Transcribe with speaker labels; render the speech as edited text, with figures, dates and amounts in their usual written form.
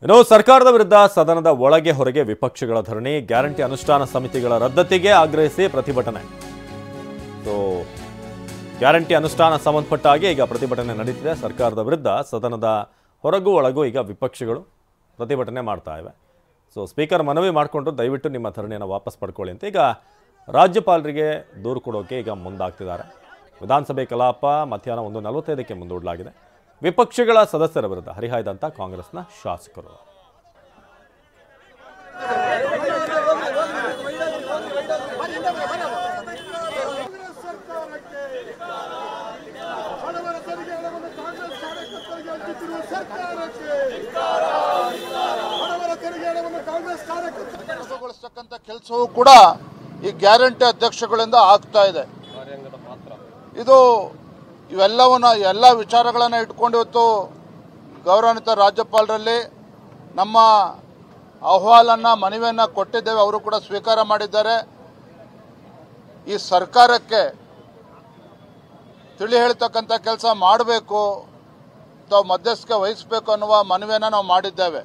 Speaker 1: ಇನ್ನು ಸರ್ಕಾರದ ವಿರುದ್ಧ ಸದನದ ಒಳಗೆ ಹೊರಗೆ ವಿಪಕ್ಷಗಳ ಧರಣಿ, ಗ್ಯಾರಂಟಿ ಅನುಷ್ಠಾನ ಸಮಿತಿಗಳ ರದ್ದತಿಗೆ ಆಗ್ರಹಿಸಿ ಪ್ರತಿಭಟನೆ. ಗ್ಯಾರಂಟಿ ಅನುಷ್ಠಾನ ಸಂಬಂಧಪಟ್ಟ ಹಾಗೆ ಈಗ ಪ್ರತಿಭಟನೆ ನಡೀತಿದೆ. ಸರ್ಕಾರದ ವಿರುದ್ಧ ಸದನದ ಹೊರಗೂ ಒಳಗೂ ಈಗ ವಿಪಕ್ಷಗಳು ಪ್ರತಿಭಟನೆ ಮಾಡ್ತಾ ಇವೆ. ಸ್ಪೀಕರ್ ಮನವಿ ಮಾಡಿಕೊಂಡು ದಯವಿಟ್ಟು ನಿಮ್ಮ ಧರಣಿಯನ್ನು ವಾಪಸ್ ಪಡ್ಕೊಳ್ಳಿ ಅಂತ ಈಗ ರಾಜ್ಯಪಾಲರಿಗೆ ದೂರು ಕೊಡೋಕೆ ಈಗ ಮುಂದಾಗ್ತಿದ್ದಾರೆ. ವಿಧಾನಸಭೆ ಕಲಾಪ ಮಧ್ಯಾಹ್ನ 1:45ಕ್ಕೆ ಮುಂದೂಡಲಾಗಿದೆ. ವಿಪಕ್ಷಗಳ ಸದಸ್ಯರ ವಿರುದ್ಧ ಹರಿಹಾಯ್ದಂತ ಕಾಂಗ್ರೆಸ್ನ ಶಾಸಕರು.
Speaker 2: ಕೆಲಸವೂ ಕೂಡ ಈ ಗ್ಯಾರಂಟಿ ಅಧ್ಯಕ್ಷಗಳಿಂದ ಆಗ್ತಾ ಇದೆ. ಎಲ್ಲ ವಿಚಾರಗಳನ್ನು ಇಟ್ಕೊಂಡು ಇವತ್ತು ಗೌರವಾನ್ವಿತ ರಾಜ್ಯಪಾಲರಲ್ಲಿ ನಮ್ಮ ಅಹವಾಲನ್ನು ಮನವಿಯನ್ನು ಕೊಟ್ಟಿದ್ದೇವೆ. ಅವರು ಕೂಡ ಸ್ವೀಕಾರ ಮಾಡಿದ್ದಾರೆ. ಈ ಸರ್ಕಾರಕ್ಕೆ ತಿಳಿ ಹೇಳ್ತಕ್ಕಂಥ ಕೆಲಸ ಮಾಡಬೇಕು, ತಾವು ಮಧ್ಯಸ್ಥಿಕೆ ವಹಿಸಬೇಕು ಅನ್ನುವ ಮನವಿಯನ್ನು ನಾವು ಮಾಡಿದ್ದೇವೆ.